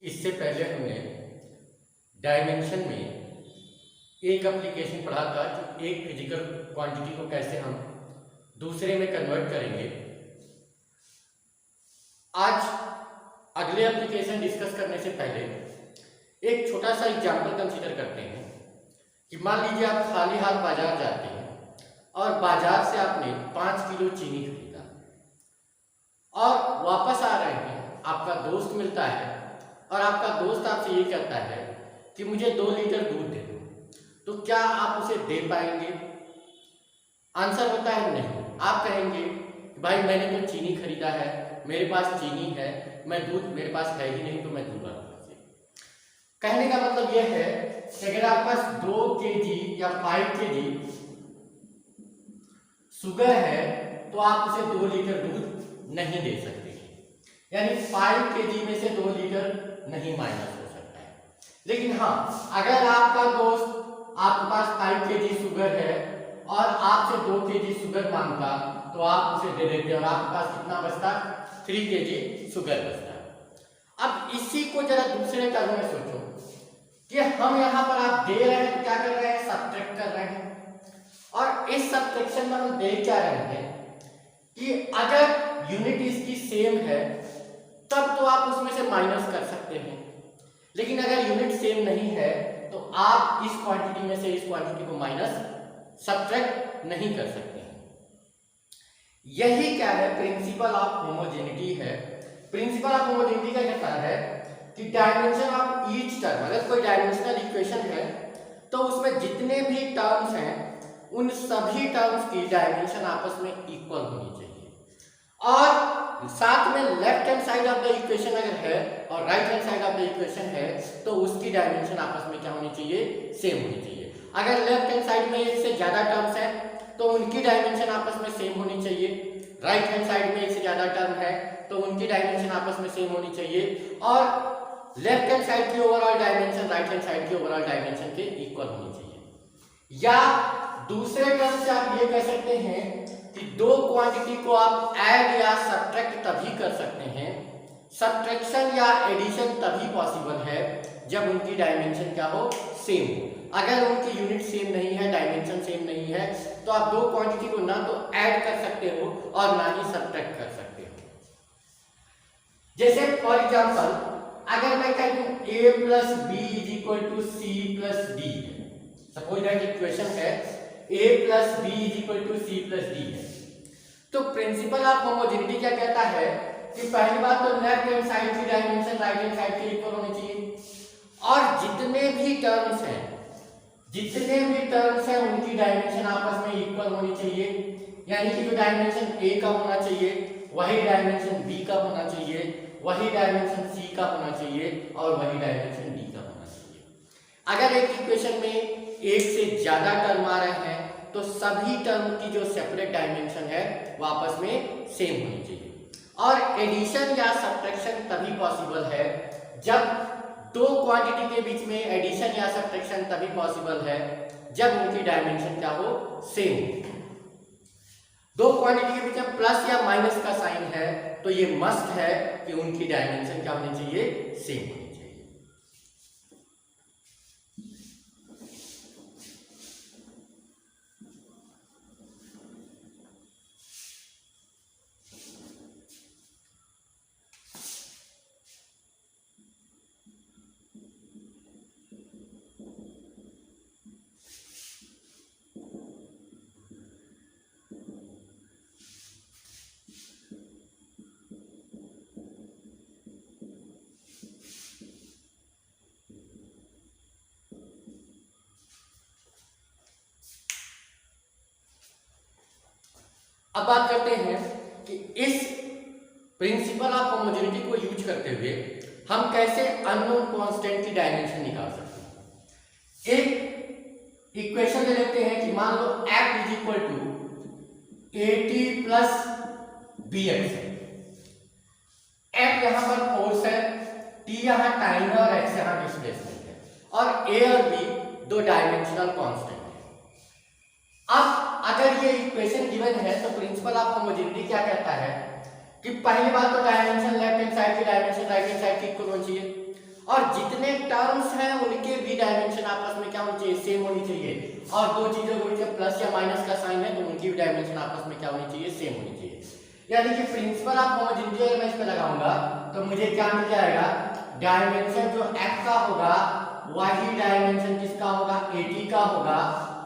इससे पहले हमने डायमेंशन में एक एप्लीकेशन पढ़ा था कि एक फिजिकल क्वांटिटी को कैसे हम दूसरे में कन्वर्ट करेंगे। आज अगले एप्लीकेशन डिस्कस करने से पहले एक छोटा सा एग्जांपल कंसीडर करते हैं कि मान लीजिए आप खाली हाथ बाजार जाते हैं और बाजार से आपने 5 किलो चीनी खरीदा और वापस आ रहे हैं, आपका दोस्त मिलता है और आपका दोस्त आपसे ये कहता है कि मुझे 2 लीटर दूध दे दो, तो क्या आप उसे दे पाएंगे? आंसर होता है नहीं। आप कहेंगे कि भाई मैंने तो चीनी खरीदा है, मेरे पास चीनी है, मैं दूध मेरे पास है ही नहीं तो मैं दूंगा। कहने का मतलब यह है कि अगर आपके पास 2 kg या 5 kg शुगर है तो आप उसे 2 लीटर दूध नहीं दे सकते, यानी 5 kg में से 2 लीटर नहीं माइनस हो सकता है। लेकिन हाँ, अगर आपका दोस्त आपके पास 5 kg शुगर है और आपसे 2 kg शुगर मांगता तो आप उसे दे देते और आपके पास कितना बचता? 3 kg शुगर बचता। अब इसी को जरा दूसरे टर्म में सोचो कि हम यहाँ पर आप दे रहे हैं तो क्या कर रहे हैं? सब्ट्रैक्ट कर रहे हैं। और इस सब्ट्रैक्शन में हम देख क्या रहे हैं कि अगर यूनिट इसकी सेम है तब तो आप उसमें से माइनस कर सकते हैं, लेकिन अगर यूनिट सेम नहीं है तो आप इस क्वांटिटी में से इस क्वांटिटी को माइनस सब्ट्रैक्ट नहीं कर सकते हैं। यही क्या है? प्रिंसिपल ऑफ होमोजेनिटी है। प्रिंसिपल ऑफ होमोजेनिटी का कहता है कि डायमेंशन ऑफ ईच टर्म, अगर कोई डायमेंशनल इक्वेशन है तो उसमें जितने भी टर्म्स हैं उन सभी टर्म्स की डायमेंशन आपस में इक्वल होनी चाहिए, और साथ में left hand side of the equation अगर है और right hand side of the equation है तो उसकी डायमेंशन आपस में क्या होनी चाहिए? सेम होनी चाहिए। अगर लेफ्ट हैंड साइड में एक से ज्यादा टर्म्स है तो उनकी डायमेंशन आपस में सेम होनी चाहिए, राइट हैंड साइड में एक से ज्यादा टर्म है तो उनकी डायमेंशन आपस में सेम होनी चाहिए, और लेफ्ट हैंड साइड की overall dimension right hand side की ओवरऑल डायमेंशन के इक्वल होनी चाहिए। या दूसरे टर्म से आप ये कह सकते हैं कि 2 क्वांटिटी को आप ऐड या सब्ट्रैक्ट तभी कर सकते हैं, सब्ट्रैक्शन या एडिशन तभी पॉसिबल है जब उनकी डायमेंशन क्या हो? सेम हो। अगर उनकी यूनिट सेम नहीं है, डायमेंशन सेम नहीं है, तो आप 2 क्वांटिटी को ना तो ऐड कर सकते हो और ना ही सब्ट्रैक्ट कर सकते हो। जैसे फॉर एग्जांपल अगर मैं कह दूं a plus b is equal to c plus d, suppose that equation है a plus b is equal to c plus d है, तो प्रिंसिपल ऑफ होमोजेनिटी क्या कहता है कि पहली बात तो लेफ्ट हैंड साइड की डायमेंशन राइट हैंड साइड के इक्वल होनी चाहिए, और जितने भी टर्म्स हैं उनकी डायमेंशन आपस में इक्वल होनी चाहिए, यानी कि जो डायमेंशन a का होना चाहिए वही डायमेंशन b का होना चाहिए, वही डायमेंशन c का होना चाहिए और वही डायमेंशन d का होना चाहिए। अगर एक इक्वेशन में एक से ज्यादा टर्म आ रहे हैं तो सभी टर्म की जो सेपरेट डायमेंशन है वो आपस में सेम होनी चाहिए, और एडिशन या सब्ट्रैक्शन तभी पॉसिबल है जब 2 क्वांटिटी के बीच में एडिशन या सब्ट्रैक्शन तभी पॉसिबल है जब उनकी डायमेंशन क्या हो? सेम हो। 2 क्वांटिटी के बीच में प्लस या माइनस का साइन है तो ये मस्ट है कि उनकी डायमेंशन क्या होनी चाहिए? सेम होनी चाहिए। अब बात करते हैं कि इस प्रिंसिपल ऑफ होमोजेनिटी को यूज करते हुए हम कैसे अननोन कांस्टेंट की डायमेंशन निकाल सकते हैं। एक इक्वेशन ले लेते हैं कि मान लो f is equal to at plus bx है। f यहां पर फोर्स है, t यहां टाइम है और x यहां डिस्प्लेसमेंट है, और a और b 2 डायमेंशनल कांस्टेंट है। अब अगर ये इक्वेशन गिवन है तो प्रिंसिपल ऑफ होमोजेनिटी क्या कहता है कि पहली बात तो डायमेंशन लेफ्ट हैंड साइड की डायमेंशन राइट हैंड साइड की इक्वल होनी चाहिए, और जितने टर्म्स हैं उनके भी डायमेंशन आपस में क्या होनी चाहिए, सेम होनी चाहिए। और दो चीजों के बीच में प्लस या माइनस का साइन है तो उनकी भी डायमेंशन आपस में क्या होनी चाहिए, सेम होनी चाहिए। यानी कि प्रिंसिपल ऑफ होमोजेनिटी अगर मैं इस पे लगाऊंगा तो मुझे क्या मिल जाएगा, डायमेंशन जो f का होगा वही डायमेंशन किसका होगा, AT का होगा,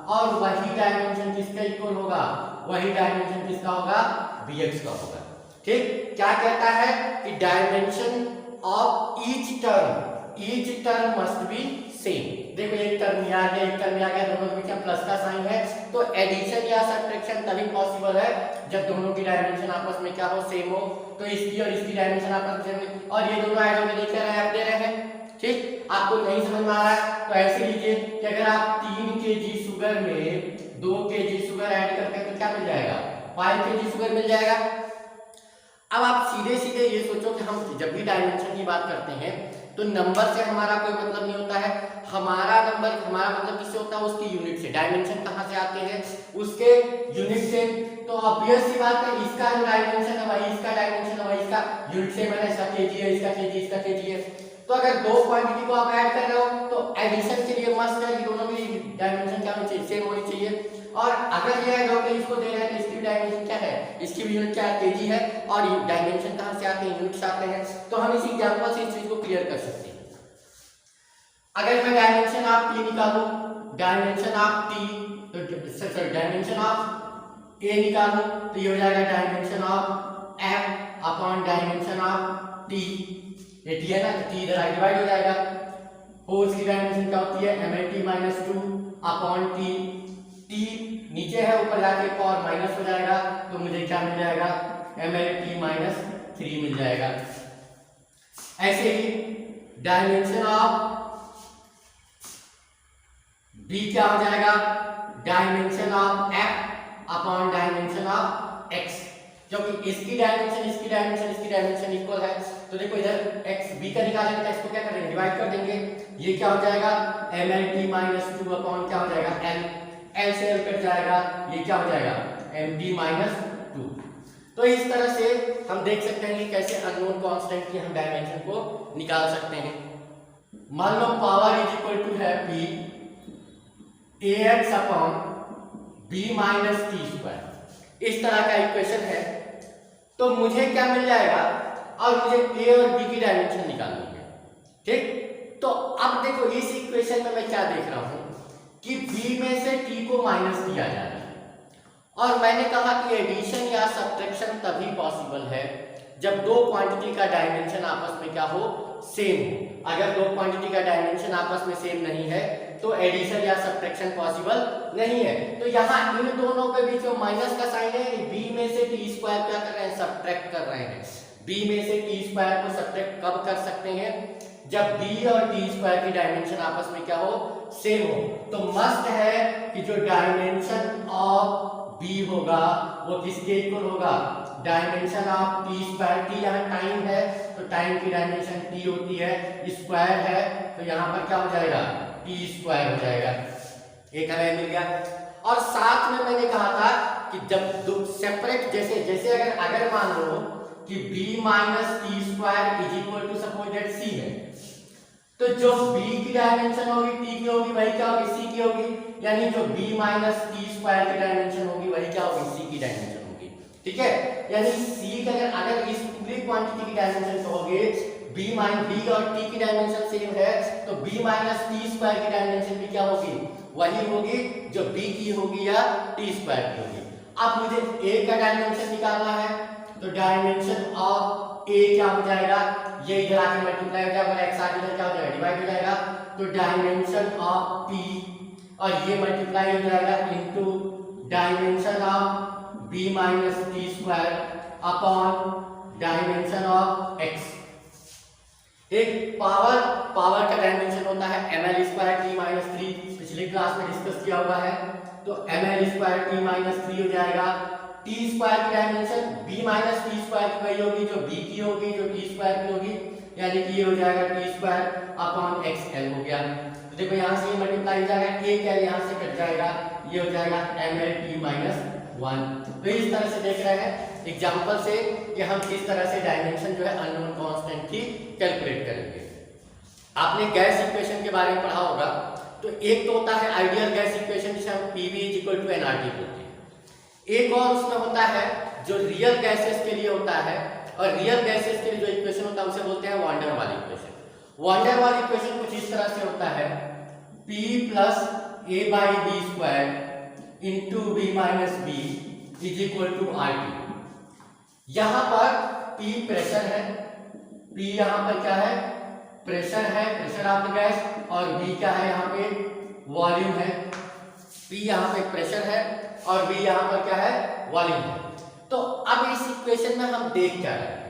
और वही डायमेंशन किसका इक्वल होगा, वही डायमेंशन किसका होगा, Bx का होगा। ठीक, क्या कहता है कि dimension of each term must be same. देखो एक टर्म यहाँ आ गया, एक टर्म यहाँ आ गया, दोनों के बीच में प्लस का साइन है, तो एडिशन या सब्ट्रैक्शन तभी पॉसिबल है जब दोनों की डायमेंशन आपस में क्या हो, सेम हो। तो इसकी और इसकी डायमेंशन आपस में सेम, और ये दोनों ऐड होकर देख रहे हैं, दे रहे हैं। ठीक, आपको नहीं समझ में आ रहा है तो ऐसे लीजिए कि अगर आप 3 kg शुगर में 2 kg शुगर ऐड करते हैं तो क्या मिल जाएगा, 5 kg शुगर मिल जाएगा। अब आप सीधे सीधे ये सोचो कि हम जब भी डायमेंशन की बात करते हैं तो नंबर से हमारा कोई मतलब नहीं होता है, हमारा मतलब किससे होता है, उसकी यूनिट से। डायमेंशन कहाँ से आते हैं, उसके यूनिट से। तो ऑब्वियस सी बात है, इसका जो डायमेंशन है वही इसका डायमेंशन है, वही इसका यूनिट से, मैंने इसका केजी है, इसका केजी, इसका केजी है। तो अगर दो क्वांटिटी को आप ऐड कर रहे हो तो एडिशन के लिए मस्ट है कि दोनों की डायमेंशन क्या होनी चाहिए, सेम होनी चाहिए। और अगर ये है इसको दे रहे हैं तो इसकी डायमेंशन क्या है, इसकी भी यूनिट क्या है, केजी है, और डायमेंशन कहाँ से आते हैं, यूनिट से आते हैं। तो हम इसी एग्जांपल से इस चीज को क्लियर कर सकते हैं। अगर मैं डायमेंशन ऑफ टी निकालूं, डायमेंशन ऑफ टी, तो डायमेंशन ऑफ ए निकालूं तो ये हो जाएगा dimension of F upon dimension of T. ये टी है ना, तो टी इधर आगे डिवाइड हो जाएगा। फोर्स की डायमेंशन क्या होती है, mlt-2 अपॉन टी। टी नीचे है, ऊपर जाके पावर माइनस हो जाएगा तो मुझे क्या मिल जाएगा, mlt-3 मिल जाएगा। ऐसे ही डायमेंशन ऑफ बी क्या हो जाएगा, dimension of F upon dimension of x, क्योंकि इसकी डायमेंशन इक्वल है। तो देखो इधर x b का निकालेंगे तो x को क्या करेंगे, डिवाइड कर देंगे। ये क्या हो जाएगा, mlt-2 अपॉन क्या हो जाएगा, l से l कट जाएगा, ये क्या हो जाएगा, mt-2। तो इस तरह से हम देख सकते हैं कि कैसे अननोन कांस्टेंट की हम डायमेंशन को निकाल सकते हैं। मान लो पावर इज इक्वल टू है p ax upon b minus t square, इस तरह का इक्वेशन है। तो मुझे क्या मिल जाएगा, और मुझे a और b की डायमेंशन निकालनी है। ठीक, तो अब देखो इस इक्वेशन में मैं क्या देख रहा हूं कि b में से t को माइनस किया जा रहा है, और मैंने कहा कि एडिशन या सब्ट्रैक्शन तभी पॉसिबल है जब दो क्वांटिटी का डायमेंशन आपस में क्या हो, सेम हो। अगर दो क्वांटिटी का डायमेंशन आपस में सेम नहीं है तो एडिशन या सब्ट्रैक्शन पॉसिबल नहीं है। तो यहाँ इन दोनों के बीच में माइनस का साइन है, b में से टी स्क्वायर क्या कर रहे हैं, सब्ट्रैक्ट कर रहे हैं। b में से टी स्क्वायर को सब्ट्रैक्ट कब कर सकते हैं, जब b और टी स्क्वायर की डायमेंशन आपस में क्या हो, सेम हो। तो मस्ट है कि जो डायमेंशन ऑफ b होगा वो किसके इक्वल होगा, dimension of T square. T यहाँ टाइम है तो टाइम की डायमेंशन t होती है, स्क्वायर है तो यहाँ पर क्या हो जाएगा, टी स्क्वायर हो जाएगा। एक हमें मिल गया। और साथ में मैंने कहा था कि जब दो सेपरेट, जैसे अगर मान लो कि b minus t square is equal to suppose that c है, तो जो b की डायमेंशन होगी t की होगी वही क्या होगी, c की होगी। यानी जो b माइनस टी स्क्वायर की डायमेंशन होगी वही क्या होगी, c की डायमेंशन होगी। ठीक है, यानी c का अगर इस पूरी क्वांटिटी की डायमेंशन कहोगे b और t की डायमेंशन सेम है तो b माइनस टी स्क्वायर की डायमेंशन भी क्या होगी, वही होगी जो b की होगी या t स्क्वायर की होगी। अब मुझे a का डायमेंशन निकालना है तो डायमेंशन ऑफ a क्या हो जाएगा, ये इधर आके मल्टीप्लाई हो जाएगा, x आगे इधर क्या हो जाएगा, डिवाइड हो जाएगा। तो डायमेंशन ऑफ p और ये मल्टीप्लाई हो जाएगा into dimension of b minus t square upon dimension of x। एक पावर का डायमेंशन होता है ml स्क्वायर t माइनस 3, पिछली क्लास में डिस्कस किया हुआ है। तो ml स्क्वायर t माइनस 3 हो जाएगा। t स्क्वायर की dimension b minus t square की वही होगी जो b की होगी, जो t स्क्वायर की होगी, यानी कि ये हो जाएगा t स्क्वायर अपॉन xl हो गया। तो देखो यहाँ से ये मल्टीप्लाई हो जाएगा, a क्या यहाँ से कट जाएगा, ये हो जाएगा mlt माइनस 1। तो इस तरह से देख रहे हैं एग्जांपल से कि हम किस तरह से डायमेंशन जो है अननोन कांस्टेंट की कैलकुलेट करेंगे। आपने गैस इक्वेशन के बारे में पढ़ा होगा, तो एक तो होता है आइडियल गैस इक्वेशन जिसे हम PV = nRT बोलते हैं, एक और उसमें होता है जो रियल गैसेस के लिए होता है, और रियल गैसेस के लिए जो इक्वेशन होता है उसे बोलते हैं van der Waals equation. Van der Waals equation कुछ इस तरह से होता है, P + A/B² × B - B = RT। यहां पर P प्रेशर है, P यहां पर क्या है, प्रेशर है, प्रेशर ऑफ द गैस, और B क्या है, यहाँ पे वॉल्यूम है। P यहाँ पे प्रेशर है और B यहाँ पर क्या है, वॉल्यूम है। तो अब इस इक्वेशन में हम देख क्या रहे हैं,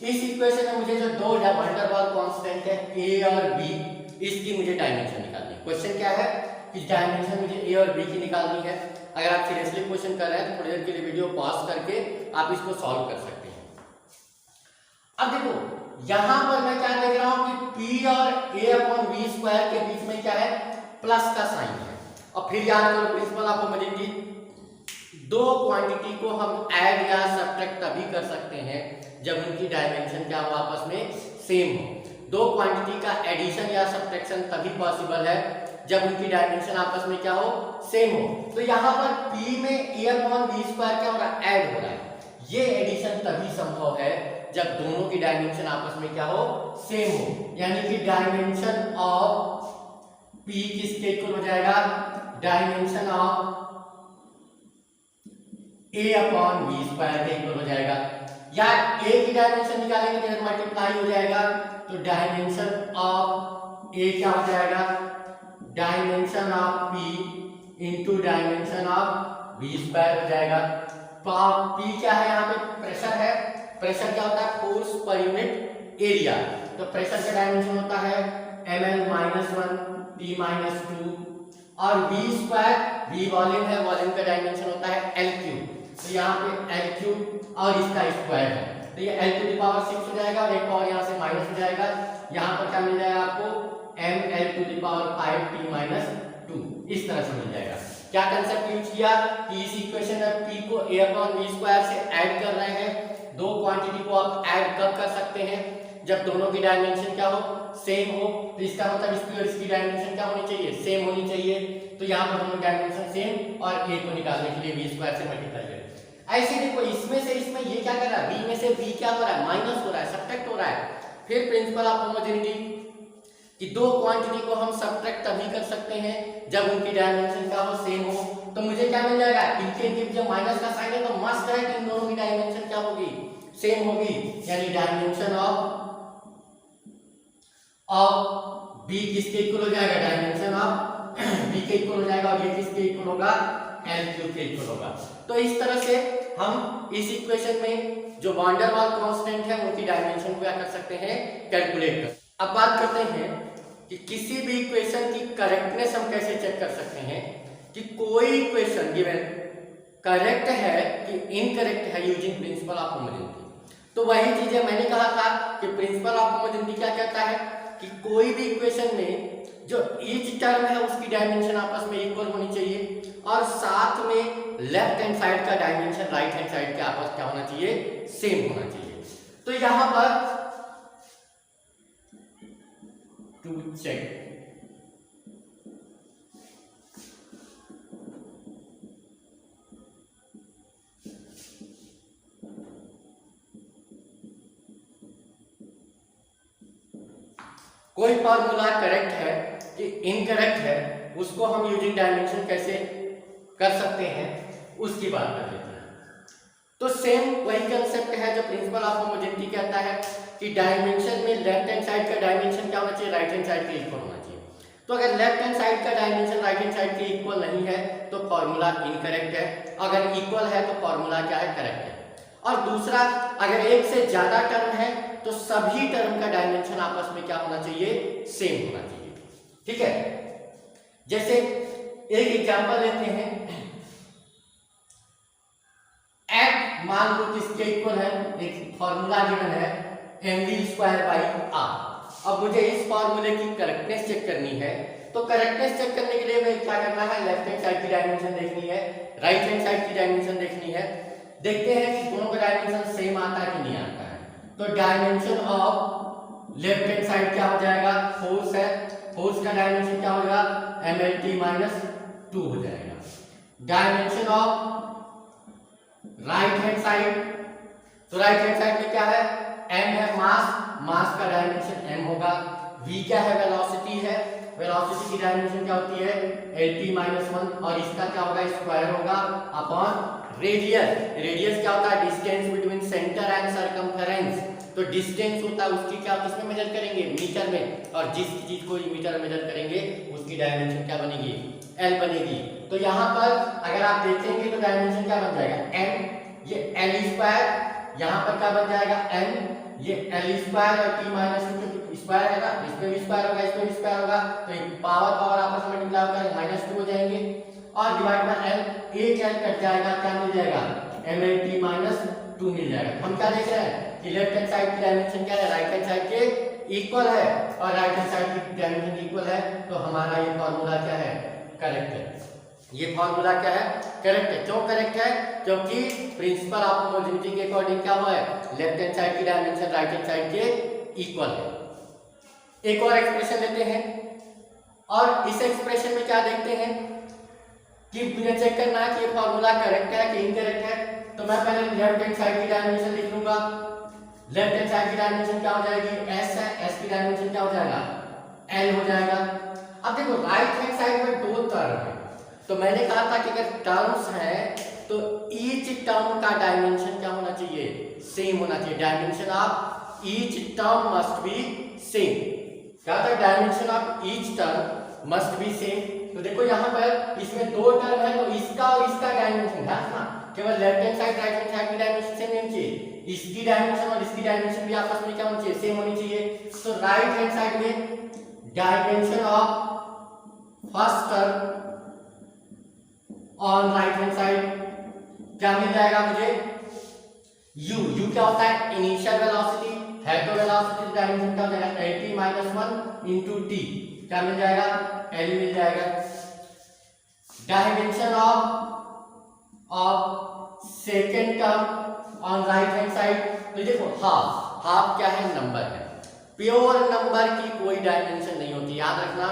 इस इक्वेशन में मुझे जो दो वैन डेर वाल कांस्टेंट है A और B, इसकी मुझे डायमेंशन निकालनी है। क्वेश्चन क्या है कि डायमेंशन मुझे A और B की निकालनी है। अगर आप सीरियसली क्वेश्चन कर रहे हैं तो थोड़ी देर के लिए वीडियो पॉज करके आप इसको सॉल्व कर सकते हैं। अब देखो यहां पर मैं क्या देख रहा हूं कि P और A/V² के बीच में क्या है, प्लस का साइन है। और फिर याद करो प्रिंसिपल ऑफ होमोजेनिटी, दो क्वांटिटी को हम ऐड या सब्ट्रैक्ट तभी कर सकते हैं जब उनकी डायमेंशन क्या हो, आपस में सेम हो। दो क्वांटिटी का एडिशन या सब्ट्रैक्शन तभी पॉसिबल है जब उनकी डायमेंशन आपस में क्या हो, सेम हो। तो यहाँ पर P में A/V² क्या हो रहा है, ऐड हो रहा है। ये एडिशन तभी संभव है जब दोनोकी डायमेंशन आपस में क्या हो, सेम हो। यानी कि डायमेंशन ऑफ P किसके इक्वल हो जाएगा, डायमेंशन ऑफ A/V² के इक्वल हो जाएगा। या A की डायमेंशन निकालेंगे तो मल्टीप्लाई हो जाएगा, तो डायमेंशन ऑफ A क्या हो जाएगा, dimension of P into dimension of V² हो जाएगा। P क्या है, यहाँ पे प्रेशर है, प्रेशर क्या होता है, फोर्स पर यूनिट एरिया। तो प्रेशर का डायमेंशन होता है ml - 1 T - 2, और V², V वॉल्यूम है, वॉल्यूम का डायमेंशन होता है L3। तो यहाँ पे L3 और इसका स्क्वायर है, तो ये L⁻⁶ हो जाएगा, और एक और यहाँ से माइनस हो जाएगा। यहाँ पर क्या मिल जाएगा आपको, ml⁵ T - 2, इस तरह से मिल जाएगा। क्या कंसेप्ट यूज किया कि इस इक्वेशन में P को A/V² से ऐड कर रहे हैं। दो क्वांटिटी को आप ऐड कब कर सकते हैं, जब दोनों की डायमेंशन क्या हो, सेम हो। तो इसका मतलब इसकी और इसकी डायमेंशन क्या होनी चाहिए, सेम होनी चाहिए। तो यहाँ पर दोनों डायमेंशन सेम, और A को निकालने के लिए V² से मल्टीप्लाई करें। ऐसे देखो इसमें से इसमें ये क्या कर रहा है, B में से B क्या हो रहा है, माइनस हो रहा है, सब्ट्रैक्ट हो रहा है। फिर प्रिंसिपल ऑफ होमोजेनिटी कि दो क्वांटिटी को हम सब्ट्रैक्ट तभी कर सकते हैं जब उनकी डायमेंशन क्या हो, सेम हो। तो मुझे क्या मिल जाएगा, इनके जब माइनस का साइन है तो मस्ट है कि इन दोनों की डायमेंशन क्या होगी, सेम होगी। यानी डायमेंशन ऑफ B किसके इक्वल हो जाएगा, डायमेंशन ऑफ B के इक्वल हो जाएगा, और ये किसके इक्वल होगा, L3 के इक्वल होगा। तो इस तरह से हम इस इक्वेशन में जो वॉन डेर वाल कांस्टेंट है उनकी डायमेंशन को क्या कर सकते हैं, कैलकुलेट कर। अब बात करते हैं कि किसी भी इक्वेशन की करेक्टनेस हम कैसे चेक कर सकते हैं कि कोई इक्वेशन गिवन करेक्ट है कि इनकरेक्ट है यूजिंग प्रिंसिपल ऑफ होमोजेनिटी। तो वही चीजें मैंने कहा था कि प्रिंसिपल ऑफ होमोजेनिटी क्या कहता है कि कोई भी इक्वेशन में जो ईच टर्म है उसकी डायमेंशन आपस में इक्वल होनी चाहिए, और साथ में लेफ्ट हैंड साइड का डायमेंशन राइट हैंड साइड के आपस क्या होना चाहिए, सेम होना चाहिए। तो यहां पर टू चेक कोई फॉर्मूला करेक्ट है कि इनकरेक्ट है, उसको हम यूजिंग डायमेंशन कैसे कर सकते हैं उसकी बात कर लेते हैं। तो सेम वही कंसेप्ट है जो प्रिंसिपल ऑफ होमोजेनिटी कहता है कि डायमेंशन में लेफ्ट हैंड साइड का डायमेंशन क्या होना चाहिए, राइट हैंड साइड के इक्वल होना चाहिए। तो अगर लेफ्ट हैंड साइड का डायमेंशन राइट हैंड साइड के इक्वल नहीं है तो फॉर्मूला इनकरेक्ट है, अगर इक्वल है तो फॉर्मूला क्या है, करेक्ट है। और दूसरा, अगर एक से ज्यादा टर्म है तो सभी टर्म का डायमेंशन आपस में क्या होना चाहिए, सेम होना चाहिए। ठीक है, जैसे एक एग्जांपल लेते हैं, एट मान लो किसके इक्वल है, एक फॉर्मूला गिवन है mv²/r। अब मुझे इस फॉर्मूले की करेक्टनेस चेक करनी है, तो करेक्टनेस चेक करने के लिए मैं क्या करना है, लेफ्ट हैंड साइड की डायमेंशन देखनी है, राइट हैंड साइड की डायमेंशन देखनी है। देखते हैं कि दोनों का डायमेंशन सेम आता है कि नहीं आता है। तो dimension of left hand side क्या हो जाएगा, 4 इसका डायमेंशन क्या होगा, mlt माइनस 2 हो जाएगा। Dimension of right hand side, तो राइट हैंड साइड में क्या है, m है मास, मास का डायमेंशन m होगा। v क्या है, वेलोसिटी है, वेलोसिटी की डायमेंशन क्या होती है, lt माइनस 1, और इसका क्या होगा, स्क्वायर होगा अपॉन रेडियस। रेडियस क्या होता है, distance between centre and circumference. तो डिस्टेंस होता है उसकी क्या किसमें मेजर करेंगे, मीटर में, और जिस चीज को मीटर में मेजर करेंगे उसकी डायमेंशन क्या बनेगी, l बनेगी। तो यहाँ पर अगर आप देखेंगे तो डायमेंशन क्या बन जाएगा, m, ये l स्क्वायर, यहाँ पर क्या बन जाएगा m, ये l स्क्वायर और t माइनस 2 स्क्वायर है ना, इसमें भी स्क्वायर होगा, इसमें भी स्क्वायर होगा, तो ये पावर पावर आपस में मल्टीप्लाई होकर माइनस 2 हो जाएंगे, और डिवाइड बाय l, एक l कट जाएगा, क्या मिल जाएगा, mlt माइनस 2 मिल जाएगा। हम क्या देख रहे हैं कि लेफ्ट हैंड साइड की डायमेंशन क्या है, राइट हैंड साइड के इक्वल है, और राइट हैंड साइड की डायमेंशन इक्वल है, तो हमारा ये फॉर्मूला क्या है, करेक्ट है। ये फॉर्मूला क्या है, करेक्ट है। क्यों करेक्ट है, क्योंकि प्रिंसिपल ऑफ होमोजेनिटी के अकॉर्डिंग क्या हुआ है, लेफ्ट हैंड साइड की डायमेंशन राइट हैंड साइड के इक्वल है। एक और एक्सप्रेशन लेते हैं, और इस एक्सप्रेशन में क्या देखते हैं कि मुझे चेक करना है कि ये फॉर्मूला करेक्ट है कि इनकरेक्ट है। तो मैं पहले लेफ्ट हैंड साइड की डायमेंशन लिख लूंगा। लेफ्ट हैंड साइड की डायमेंशन क्या हो जाएगी, s है, s की डायमेंशन क्या हो जाएगा, l हो जाएगा। अब देखो राइट हैंड साइड में दो टर्म है, तो मैंने कहा था कि अगर टर्म्स हैं तो ईच टर्म का डायमेंशन क्या होना चाहिए, सेम होना चाहिए। Dimension of each term must be same. क्या था, dimension of each term must be same. तो देखो यहाँ पर इसमें दो टर्म है, तो इसका और इसका डायमेंशन ध्यान ना, केवल left hand side right hand side की डायमेंशन सेम होनी चाहिए, इसकी डायमेंशन और इसकी डायमेंशन भी आपस में क्या होनी चाहिए, सेम होनी चाहिए। तो राइट हैंड साइड में dimension of first term on right hand side क्या मिल जाएगा मुझे, u क्या होता है, इनिशियल वेलोसिटी है, तो वेलोसिटी डायमेंशन क्या हो जाएगा, lt माइनस 1 इंटू टी, क्या मिल जाएगा, l मिल जाएगा। Dimension of second term on right hand side, तो देखो हाफ, हाफ क्या है, नंबर है, प्योर नंबर की कोई डायमेंशन नहीं होती, याद रखना,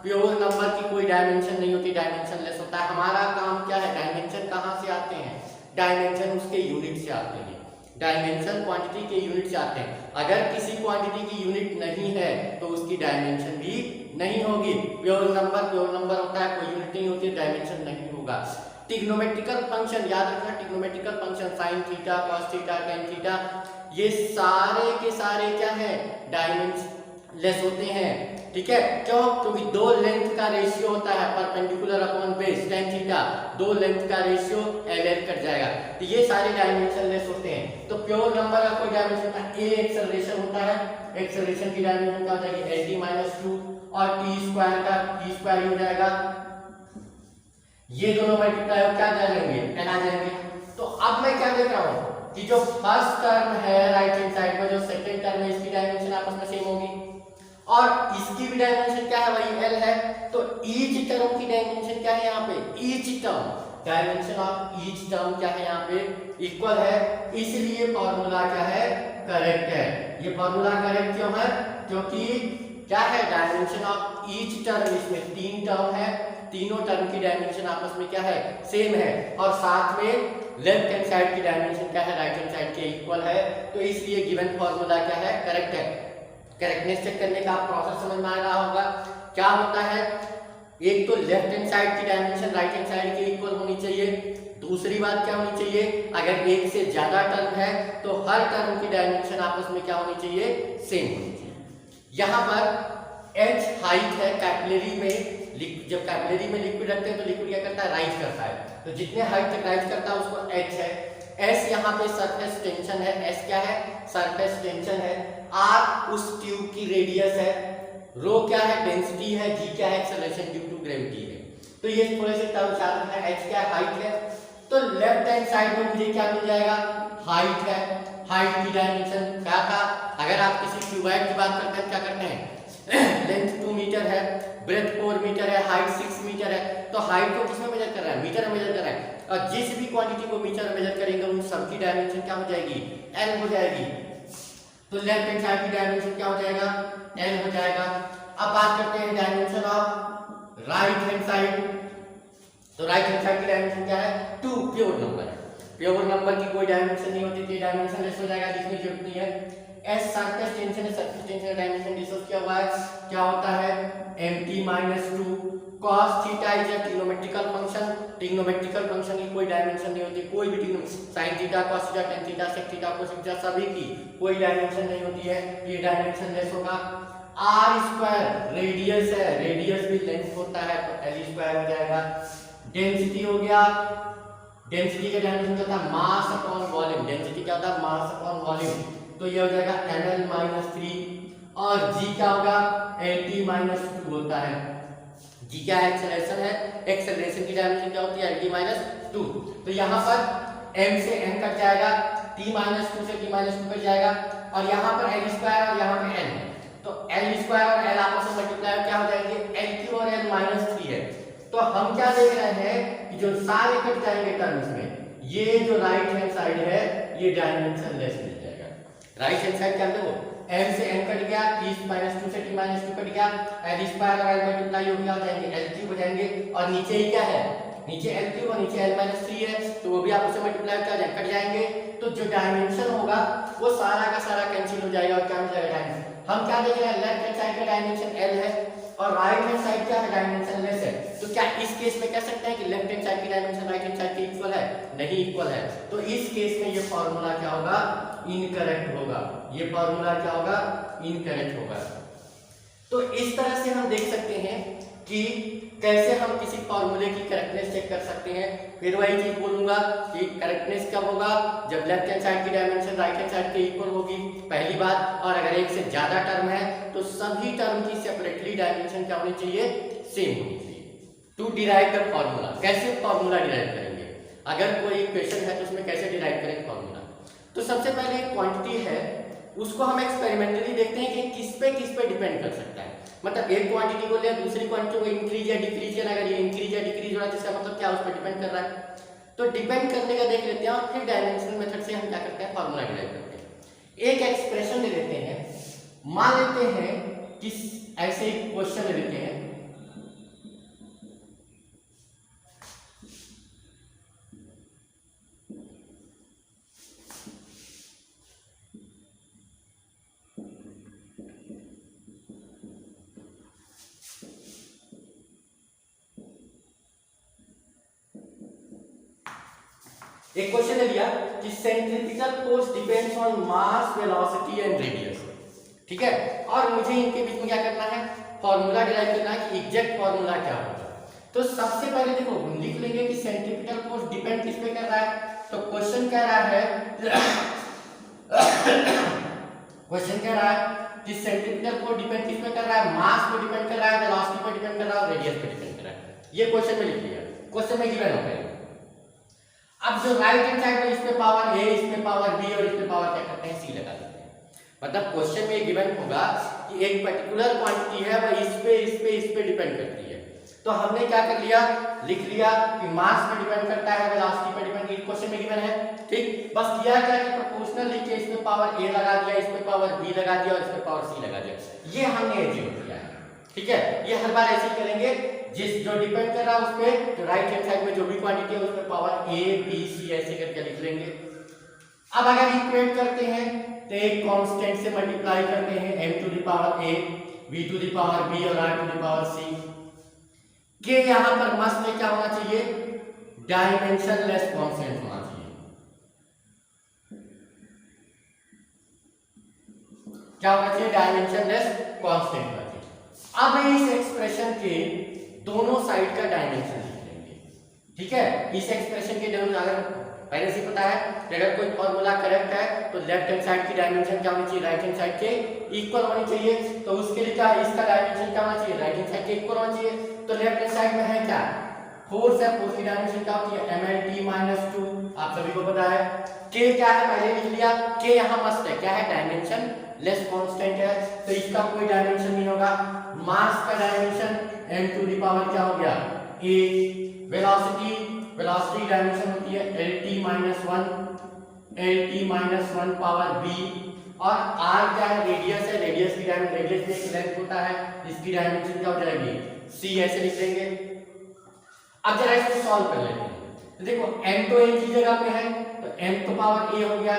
प्योर नंबर की कोई डायमेंशन नहीं होती, डायमेंशन लेस होता है। हमारा काम क्या है, डायमेंशन कहाँ से आते हैं, डायमेंशन उसके यूनिट से आते हैं, डायमेंशन क्वांटिटी के यूनिट से आते हैं। अगर किसी क्वांटिटी की यूनिट नहीं है तो उसकी डायमेंशन भी नहीं होगी। प्योर नंबर होता है, कोई यूनिट नहीं होती, डायमेंशन नहीं होगा। ट्रिग्नोमेट्रिकल फंक्शन याद रखना, trigonometrical function sine theta, cos theta, tan theta, ये सारे के सारे क्या है, डायमेंशन लेस होते हैं, ठीक है। क्यों, क्योंकि दो लेंथ का रेशियो होता है, perpendicular upon base tan theta, दो लेंथ का रेशियो एल कट जाएगा, तो ये सारे डायमेंशन लेस होते हैं। तो प्योर नंबर का कोई डायमेंशन का ए एक्सेलरेशन होता है, एक्सेलरेशन की डायमेंशन क्या हो जाएगी, lt माइनस 2, और टी स्क्वायर का टी स्क्वायर हो जाएगा, ये दोनों मल्टीप्लाई हो क्या जाएंगे, एन आ जाएंगे। तो अब मैं क्या देख रहा हूँ कि जो फर्स्ट टर्म है राइट हैंड साइड में, जो सेकंड टर्म है, इसकी डायमेंशन आपस में सेम होगी, और इसकी भी डायमेंशन क्या है, वही एल है। तो ईच टर्म की डायमेंशन क्या है यहाँ पे, each term, dimension of each term क्या है यहाँ पे, इक्वल है, इसलिए फॉर्मूला क्या है, करेक्ट है। ये फॉर्मूला करेक्ट क्यों है, क्योंकि क्या है, डायमेंशन ऑफ ईच टर्म, इसमें तीन टर्म है, तीनों टर्म की डायमेंशन आपस में क्या है, सेम है, और साथ में लेफ्ट हैंड साइड की डायमेंशन क्या है, राइट हैंड साइड के इक्वल है, तो इसलिए गिवन फॉर्मूला क्या है, करेक्ट है। करेक्टनेस चेक करने का प्रोसेस समझ में आ रहा होगा। क्या होता है, एक तो लेफ्ट हैंड साइड की डायमेंशन राइट हैंड साइड के इक्वल होनी चाहिए, दूसरी बात क्या होनी चाहिए, अगर एक से ज्यादा टर्म है तो हर टर्म की डायमेंशन आपस में क्या होनी चाहिए, सेम होनी चाहिए। यहाँ पर h हाइट है, कैपिलरी में जब कैपिलरी में लिक्विड रखते हैं तो लिक्विड क्या करता है, राइज करता है, तो जितने हाइट तक राइज करता है उसको h है। s यहाँ पे सरफेस टेंशन है, s क्या है, सरफेस टेंशन है, r उस ट्यूब की रेडियस है, रो क्या है, डेंसिटी है, g क्या है, एक्सेलरेशन ड्यू टू ग्रेविटी है। तो ये थोड़े से टर्म याद रखना है, h क्या है, हाइट है, तो लेफ्ट हैंड साइड में मुझे क्या मिल जाएगा, हाइट है, हाइट की डायमेंशन क्या था, अगर आप किसी क्यूबॉइड की बात करते हैं क्या करते हैं, लेंथ 2 मीटर है, ब्रेथ 4 मीटर है, हाइट 6 मीटर है, तो हाइट को किसमें मेजर कर रहा है, मीटर में मेजर कर रहा है, और जिस भी क्वांटिटी को मीटर में मेजर करेंगे उन सब की डायमेंशन क्या हो जाएगी, l हो जाएगी। तो लेफ्ट हैंड साइड की डायमेंशन क्या हो जाएगा, l हो जाएगा। अब बात करते हैं डायमेंशन राइट हैंड साइड की डायमेंशन क्या है 2, प्योर नंबर है। प्योर नंबर की कोई डायमेंशन नहीं होती थी, डायमेंशन लेस हो जाएगा, लिखने की जरूरत नहीं है। एस सरफेस टेंशन है, सरफेस टेंशन का डायमेंशन डिस्कस किया हुआ है, क्या होता है mt-2 cos theta is a trigonometrical function. Trigonometrical function की कोई डायमेंशन नहीं होती, कोई भी sin theta cos theta tan theta sec theta cos theta सभी की कोई डायमेंशन नहीं होती है, ये डायमेंशन लेस होगा। r स्क्वायर रेडियस है, रेडियस भी लेंथ होता है तो l स्क्वायर हो जाएगा। डेंसिटी हो गया, डेंसिटी का डायमेंशन क्या था मास अपॉन वॉल्यूम, डेंसिटी क्या होता है मास अपॉन वॉल्यूम, तो ये हो जाएगा ml-3। और g क्या होगा lt-2 होता है। g क्या है एक्सेलरेशन है, एक्सेलरेशन की डायमेंशन क्या होती है lt-2। तो यहाँ पर m से n कट जाएगा, t-2 से t-2 कट जाएगा, और यहाँ पर l स्क्वायर और यहाँ पर n, तो l स्क्वायर और l आपस में मल्टीप्लाई क्या हो जाएंगे l3 और l-3 है। तो हम क्या देख रहे हैं कि जो सारे कट जाएंगे टर्म्स में, ये जो राइट हैंड साइड है ये डायमेंशन लेस मिल जाएगा। राइट हैंड साइड क्या देखो m से n कट गया, t-2 से t-2 कट गया, l स्क्वायर और l मल्टीप्लाई हो गया हो जाएंगे l3 हो जाएंगे, और नीचे ही क्या है नीचे l3 और नीचे l-3 है तो वो भी आपस में मल्टीप्लाई कट जाएंगे। तो जो डायमेंशन होगा वो सारा का सारा कैंसिल हो जाएगा और क्या मिल जाएगा डायमेंशन। हम क्या देख रहे हैं लेफ्ट हैंड साइड का डायमेंशन l है और राइट हैंड साइड क्या है डायमेंशन लेस है। तो क्या इस केस में कह सकते हैं कि लेफ्ट हैंड साइड की डायमेंशन राइट हैंड साइड के इक्वल है? नहीं इक्वल है। तो इस केस में ये फार्मूला क्या होगा इनकरेक्ट होगा, ये फार्मूला क्या होगा इनकरेक्ट होगा। तो इस तरह से हम देख सकते हैं कि कैसे हम किसी फार्मूले की करेक्टनेस चेक कर सकते हैं। फिर वही चीज बोलूंगा कि करेक्टनेस कब होगा जब लेफ्ट हैंड साइड की डायमेंशन राइट हैंड साइड के इक्वल होगी, पहली बात। और अगर एक से ज्यादा टर्म है तो सभी टर्म की सेपरेटली डायमेंशन क्या होनी चाहिए सेम होनी चाहिए। टू डिराइव द फार्मूला, कैसे फार्मूला डिराइव करेंगे, अगर कोई क्वेश्चन है तो उसमें कैसे डिराइव करेंगे फार्मूला। तो सबसे पहले एक क्वांटिटी है उसको हम एक्सपेरिमेंटली देखते हैं कि किस पे डिपेंड कर सकता है। मतलब एक क्वांटिटी को ले दूसरी क्वांटिटी को इंक्रीज या डिक्रीज करना, अगर ये इंक्रीज या डिक्रीज हो रहा है तो इसका मतलब क्या उस पर डिपेंड कर रहा है। तो डिपेंड करने का देख लेते हैं और फिर डायमेंशनल मेथड से हम क्या करते हैं फार्मूला डिराइव करते हैं। एक एक्सप्रेशन ले लेते हैं, मान लेते हैं कि ऐसे एक क्वेश्चन ले लेते हैं, एक क्वेश्चन ले लिया कि centripetal force depends on mass velocity and radius, ठीक है। और मुझे इनके बीच में क्या करना है फार्मूला डिराइव करना है कि एग्जैक्ट फार्मूला क्या होगा। तो सबसे पहले देखो लिख लेंगे कि सेंट्रीपिटल फोर्स डिपेंड किस पे कर रहा है। तो क्वेश्चन कह रहा है कि सेंट्रीपिटल फोर्स डिपेंड किस पे कर रहा है, मास पे डिपेंड कर रहा है, वेलोसिटी पे डिपेंड कर रहा है और रेडियस पे डिपेंड कर रहा है। ये क्वेश्चन में लिख लिया, क्वेश्चन में गिवन हो गया। अब जो राइट हैंड साइड में इस पे पावर a, इस पे पावर b और इस पे पावर क्या करते हैं c लगा देते हैं। मतलब क्वेश्चन में गिवन होगा कि एक पर्टिकुलर क्वांटिटी है वह इस पे डिपेंड करती है। तो हमने क्या कर लिया लिख लिया कि मास पे डिपेंड करता है, वेलोसिटी पे डिपेंड, ये क्वेश्चन में गिवन है, ठीक। बस किया क्या कि प्रोपोर्शनल लिख के इस पे पावर a लगा दिया, इस पे पावर b लगा दिया और इस पे पावर c लगा दिया, ये हमने एज्यूम किया है, ठीक है। ये हर बार ऐसे ही करेंगे, जिस जो डिपेंड कर रहा है उस पे जो राइट हैंड साइड में जो भी क्वांटिटी है उस पे पावर a b c ऐसे करके लिख लेंगे। अब अगर इक्वेट करते हैं तो एक कांस्टेंट से मल्टीप्लाई करते हैं m to the power a v to the power b और r to the power c के यहां पर मस्त क्या होना चाहिए डायमेंशनलेस कांस्टेंट होना चाहिए। क्या होना चाहिए डायमेंशनलेस कांस्टेंट होना चाहिए। अब इस एक्सप्रेशन के दोनों साइड का डायमेंशन लिख लेंगे, ठीक है। इस एक्सप्रेशन के दोनों, अगर पहले से पता है कि अगर कोई फार्मूला करेक्ट है तो लेफ्ट हैंड साइड की डायमेंशन क्या होनी चाहिए राइट हैंड साइड के इक्वल होनी चाहिए। तो उसके लिए क्या इसका डायमेंशन क्या होना चाहिए राइट हैंड साइड के इक्वल होना चाहिए। तो लेफ्ट हैंड साइड में है क्या फोर्स है, फोर्स की डायमेंशन क्या होती है mlt-2, आप सभी को पता है। k क्या है पहले लिख लिया, k यहाँ मस्त है, क्या है डायमेंशन लेस कांस्टेंट है तो इसका कोई डायमेंशन नहीं होगा। मास का dimension m to the power क्या हो गया a, वेलोसिटी डायमेंशन होती है lt-1 पावर b, और r क्या है रेडियस है, रेडियस की डायमेंशन, रेडियस में एक लेंथ होता है, इसकी डायमेंशन क्या हो जाएगी c, ऐसे लिख देंगे। अब जरा इसको सॉल्व कर लेते हैं। तो देखो m तो एक ही जगह पे है, तो m तो पावर a हो गया,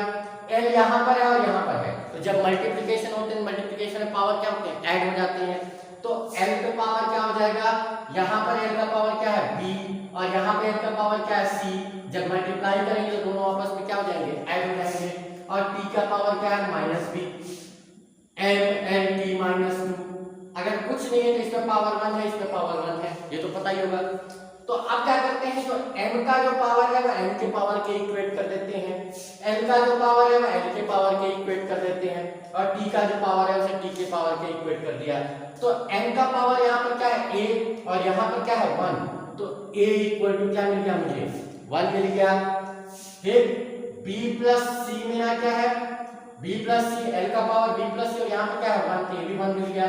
l यहाँ पर है और यहाँ पर है, तो जब मल्टीप्लिकेशन होते हैं, मल्टीप्लिकेशन में पावर क्या होते हैं, ऐड हो जाते हैं, तो l का पावर क्या हो जाएगा, यहाँ पर l का पावर क्या है b और यहाँ पे l का पावर क्या है c, जब मल्टीप्लाई करेंगे तो दोनों आपस में क्या हो जाएंगे, ऐड हो जाएंगे, और t का पावर क्या है -b, m n t -2। अगर कुछ नहीं है तो इसमें पावर 1 है, इसमें पावर 1 है, ये तो पता ही होगा। तो अब क्या करते हैं, जो m का जो पावर है वह m के पावर के इक्वेट कर देते हैं, l का जो पावर है वह l के पावर के इक्वेट कर देते हैं, और t का जो पावर है उसे t के पावर के इक्वेट कर दिया। तो m का पावर यहाँ पर क्या है a और यहाँ पर क्या है 1, तो a इक्वल टू क्या मिल गया मुझे 1 मिल गया। फिर b प्लस c मेरा क्या है, b प्लस c, l का पावर b प्लस c और यहाँ पर क्या है 1, तो ये भी 1 मिल गया,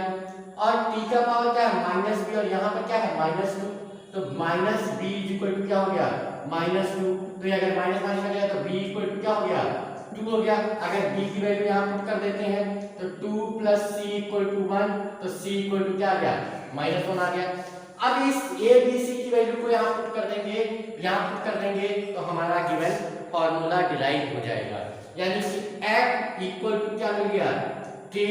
और t का पावर क्या है -b और यहाँ पर क्या है -2, तो -b इक्वल टू क्या हो गया -2, तो ये अगर माइनस माइनस कर दिया तो b इक्वल टू क्या हो गया 2 हो गया। अगर b की वैल्यू यहाँ पुट कर देते हैं तो 2 प्लस c इक्वल टू 1, तो c इक्वल टू क्या आ गया -1 आ गया। अब इस a b c की वैल्यू को यहाँ पुट कर देंगे, यहाँ पुट कर देंगे तो हमारा गिवन फॉर्मूला डिराइव हो जाएगा, यानी कि f इक्वल टू क्या मिल गया k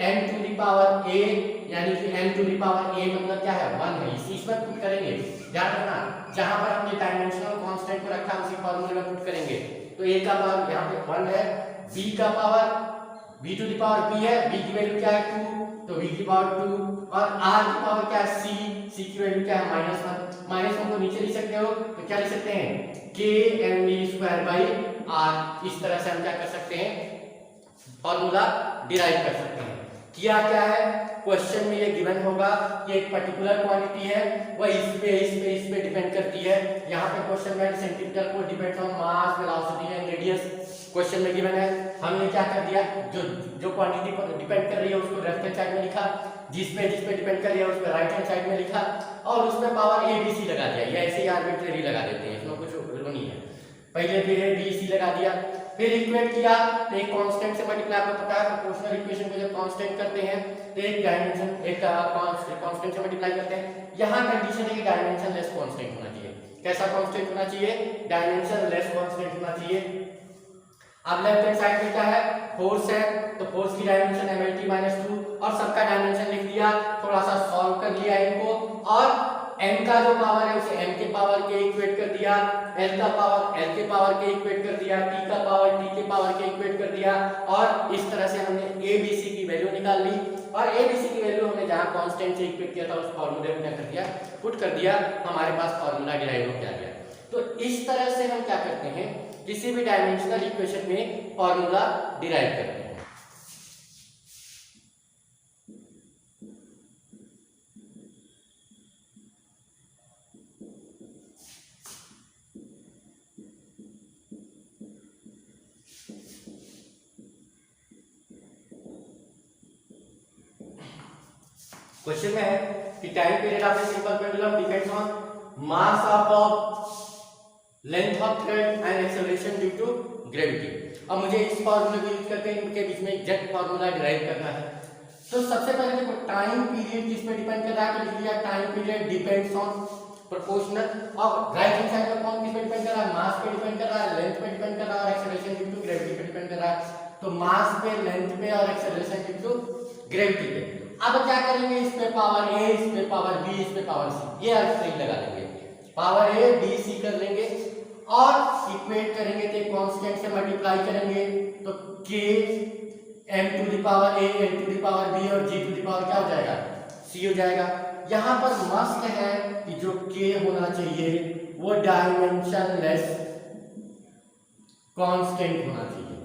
n to the power a, यानी कि n to the power a मतलब क्या है 1 है, इसमें पुट करेंगे। ध्यान रखना जहां पर हमने डायमेंशनल कांस्टेंट को रखा उसी फार्मूले में पुट करेंगे, तो a का पावर यहाँ पे 1 है, b का power b to the power b है, b की वैल्यू क्या है 2, तो b की पावर 2, और r की पावर क्या है c की वैल्यू क्या है -1 को नीचे लिख सकते हो तो क्या लिख सकते हैं k mv² r। इस तरह से हम क्या कर सकते हैं फॉर्मूला डिराइव कर सकते हैं। किया क्या है, क्वेश्चन में ये गिवन होगा कि एक पर्टिकुलर क्वांटिटी है वह इस पे डिपेंड करती है। यहाँ पे क्वेश्चन में सेंटीमीटर को depend on mass velocity and radius question में गिवन है। हमने क्या कर दिया, जो क्वांटिटी पर डिपेंड कर रही है उसको लेफ्ट हैंड साइड में लिखा, जिस पे डिपेंड कर रही है उस पे राइट हैंड साइड में लिखा, और उसमें पावर a b c लगा दिया, या ऐसे ही आर्बिट्रेरी लगा देते हैं, इसमें कुछ वो नहीं है। पहले फिर a b c लगा दिया, फिर इक्वेट किया तो एक कांस्टेंट से मल्टीप्लाई, आपको पता है प्रोपोर्शनल इक्वेशन को जब कांस्टेंट करते हैं तो एक डायमेंशन एक कांस्टेंट से मल्टीप्लाई करते हैं। यहाँ कंडीशन है कि डायमेंशन लेस कांस्टेंट होना चाहिए। कैसा कांस्टेंट होना चाहिए, डायमेंशन लेस कांस्टेंट होना चाहिए। अब लेफ्ट हैंड साइड में क्या है, फोर्स है, तो फोर्स की डायमेंशन mlt -2 और सबका डायमेंशन लिख दिया, थोड़ा सा सॉल्व कर लिया इनको, और m का जो पावर है उसे m के पावर के इक्वेट कर दिया, l का पावर l के पावर के इक्वेट कर दिया, t का पावर t के पावर के इक्वेट कर दिया, और इस तरह से हमने a b c की वैल्यू निकाल ली, और a b c की वैल्यू हमने जहां कांस्टेंट से इक्वेट किया था उस फार्मूले में क्या कर दिया, पुट कर दिया, हमारे पास फार्मूला डिराइव हो गया। तो इस तरह से हम क्या करते हैं, किसी भी डायमेंशनल इक्वेशन में फार्मूला डिराइव करते हैं। क्वेश्चन में है कि time period of a simple pendulum depends on mass of length of thread and acceleration due to gravity. अब मुझे इस फार्मूले को यूज करके इनके बीच में एग्जैक्ट फार्मूला डिराइव करना है। तो सबसे पहले देखो टाइम पीरियड किस पे डिपेंड कर रहा है, तो लिख लिया time period depends on proportional, और राइट हैंड साइड में कौन किस पे डिपेंड कर रहा है, मास पे डिपेंड कर रहा है, लेंथ पे डिपेंड कर रहा है, और एक्सेलरेशन ड्यू टू ग्रेविटी पे डिपेंड कर रहा है। तो मास पे, लेंथ पे और एक्सेलरेशन ड्यू टू ग्रेविटी पे। अब क्या करेंगे, इस पे पावर a, इस पे पावर b, इस पे पावर c, ये अर्थ लगा लेंगे, पावर a b c कर लेंगे और इक्वेट करेंगे तो कांस्टेंट से मल्टीप्लाई करेंगे तो k m to the power a, n to the power b और g टू द पावर क्या हो जाएगा c हो जाएगा। यहाँ पर मस्त है कि जो k होना चाहिए वो डायमेंशनलेस कांस्टेंट होना चाहिए।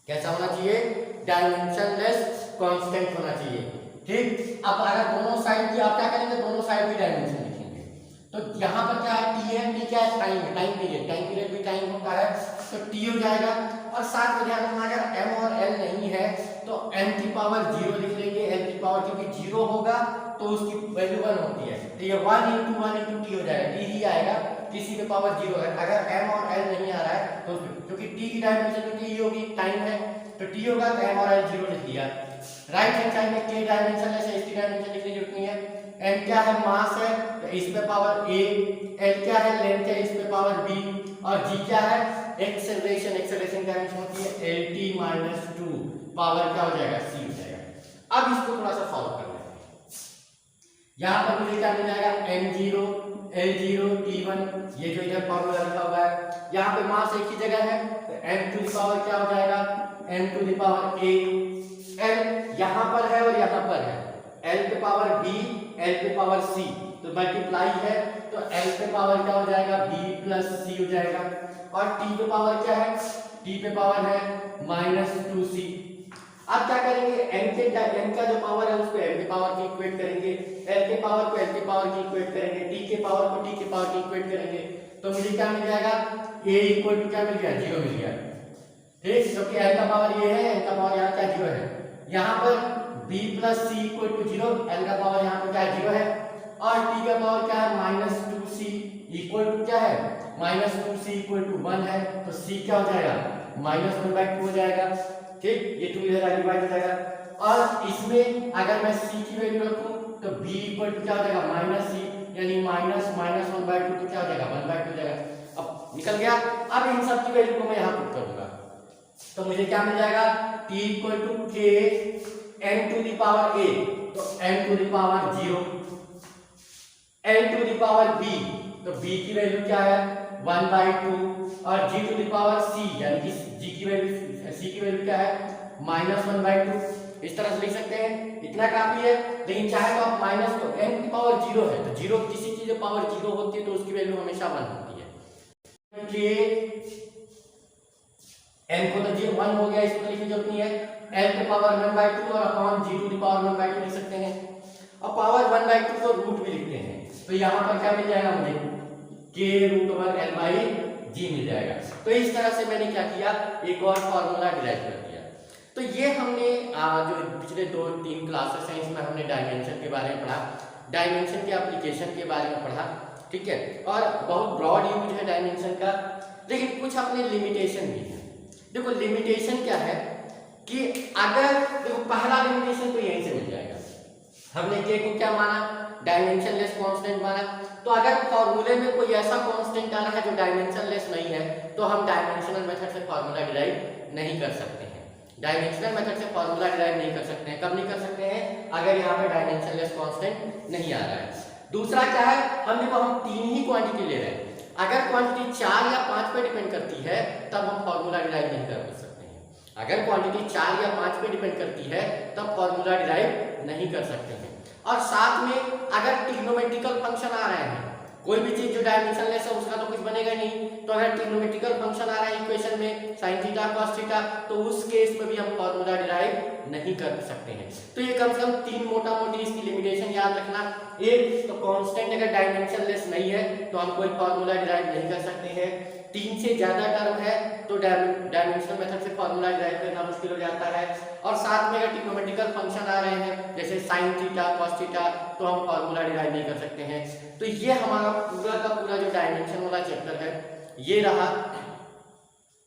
कैसा होना चाहिए, डायमेंशनलेस कांस्टेंट होना चाहिए। ठीक, अब अगर दोनों साइड की आप क्या करेंगे, दोनों साइड की डायमेंशन लिखेंगे। तो यहाँ पर क्या है, t है, t क्या है, टाइम है, टाइम पीरियड भी टाइम होता है, तो t हो जाएगा। और साथ में ध्यान रखना अगर m और l नहीं है तो m की पावर 0 लिख लेंगे, l की पावर क्योंकि 0 होगा तो उसकी वैल्यू 1 होती है, तो ये 1 × 1 × t हो जाएगा, t ही आएगा, किसी पे पावर 0 है। अगर m और l नहीं आ रहा है तो क्योंकि t की डायमेंशन तो t होगी, टाइम है, तो t होगा तो m और l 0 लिख दिया। राइट हैंड साइड में k डायमेंशन है, इसकी डायमेंशन लिखने की जरूरत नहीं है। m क्या है, मास है, तो इस पे पावर ए, एल क्या है, लेंथ है, इस पे पावर बी, और जी क्या है, एक्सेलरेशन, एक्सेलरेशन क्या होती है, एल टी माइनस 2 पावर क्या हो जाएगा, सी हो जाएगा। अब इसको थोड़ा सा सॉल्व कर लेते हैं। यहाँ पर मुझे क्या मिल जाएगा, m0 l0 t1, ये जो इधर फॉर्मूला लिखा हुआ है, यहाँ पे मास एक ही जगह है, तो m टू द पावर क्या हो जाएगा, m to the power a, l यहाँ पर है और यहाँ पर है, l पे पावर b, l पे पावर c, तो मल्टीप्लाई है, तो l पे पावर क्या हो जाएगा, b प्लस c हो जाएगा, और t पे पावर क्या है, t पे पावर है -2c। अब क्या करेंगे, n का जो पावर है उसको m के पावर की इक्वेट करेंगे, l के पावर को l के पावर की इक्वेट करेंगे, t के पावर को t के पावर की इक्वेट करेंगे, तो मुझे क्या मिल जाएगा, a इक्वल टू क्या मिल गया, 0 मिल गया। ठीक, क्योंकि l का पावर ये है, l का पावर यहाँ क्या 0 है, यहाँ पर b plus c equal to 0, l का पावर यहाँ पर क्या 0 है, और t का पावर क्या है -2c इक्वल टू क्या है, -2c इक्वल टू 1 है, तो c क्या हो जाएगा, -1/2 हो जाएगा। ठीक, ये 2 इधर डिवाइड हो जाएगा, और इसमें अगर मैं c की वैल्यू रखूं तो b इक्वल टू क्या हो जाएगा, -c, यानी -1/2, तो क्या हो जाएगा, 1/2 हो जाएगा। अब निकल गया। अब इन सब की वैल्यू को मैं यहाँ पुट करूंगा, तो मुझे क्या मिल जाएगा, t equal to k n to the power a, तो n to the power 0, l to the power b, तो b की वैल्यू क्या है, 1/2, और g to the power c, यानी कि g की वैल्यू, c की वैल्यू क्या है, -1/2। इस तरह से लिख सकते हैं, इतना काफी है। लेकिन चाहे तो आप माइनस को, n की पावर 0 है, तो 0 किसी चीज की पावर 0 होती है तो उसकी वैल्यू हमेशा 1 होती है। इसलिए n को तो 1 हो गया, इसको लिखने की जरूरत नहीं है, l की पावर 1/2 और upon g to the power 1/2 लिख सकते हैं, और पावर 1/2 को रूट भी लिखते हैं, तो यहाँ पर क्या मिल जाएगा मुझे, k√l/g मिल जाएगा। तो इस तरह से मैंने क्या किया, एक और फॉर्मूला डिराइव कर दिया। तो ये हमने जो पिछले 2-3 क्लासेस हैं इसमें हमने डायमेंशन के बारे में पढ़ा, डायमेंशन के एप्लीकेशन के बारे में पढ़ा, ठीक है, और बहुत ब्रॉड यूज है डायमेंशन का, लेकिन कुछ अपने लिमिटेशन भी है। देखो लिमिटेशन क्या है कि अगर देखो पहला लिमिटेशन तो यहीं से मिल जाएगा, हमने k को क्या माना, डायमेंशनलेस कांस्टेंट माना, तो अगर फॉर्मूले में कोई ऐसा कांस्टेंट आ रहा है जो डायमेंशनलेस नहीं है तो हम डायमेंशनल मेथड से फॉर्मूला डिराइव नहीं कर सकते हैं। डायमेंशनल मेथड से फॉर्मूला डिराइव नहीं कर सकते हैं। कब नहीं कर सकते हैं, अगर यहाँ पे डायमेंशनलेस कांस्टेंट नहीं आ रहा है। दूसरा क्या है, हम देखो हम 3 ही क्वांटिटी ले रहे हैं, अगर क्वांटिटी 4 या 5 पे डिपेंड करती है तब हम फॉर्मूला डिराइव नहीं कर सकते हैं। अगर क्वांटिटी 4 या 5 पे डिपेंड करती है तब फॉर्मूला डिराइव नहीं कर सकते हैं। और साथ में अगर ट्रिग्नोमेट्रिकल फंक्शन आ रहे हैं, कोई भी चीज जो डायमेंशनलेस है उसका तो कुछ बनेगा नहीं, तो अगर ट्रिग्नोमेट्रिकल फंक्शन आ रहा है इक्वेशन में sin थीटा cos थीटा, तो उस केस में भी हम फॉर्मूला डिराइव नहीं कर सकते हैं। तो ये कम से कम 3 मोटा मोटी इसकी लिमिटेशन याद रखना। एक तो कांस्टेंट अगर डायमेंशनलेस नहीं है तो हम कोई फॉर्मूला डिराइव नहीं कर सकते हैं। 3 से ज्यादा टर्म है तो डायमेंशनल मेथड से फॉर्मूला डिराइव करना मुश्किल हो जाता है। और साथ में अगर ट्रिग्नोमेट्रिकल फंक्शन आ रहे हैं जैसे sin थीटा cos थीटा, तो हम फॉर्मूला डिराइव नहीं कर सकते हैं। तो ये हमारा पूरा का पूरा जो डायमेंशन वाला चैप्टर है ये रहा।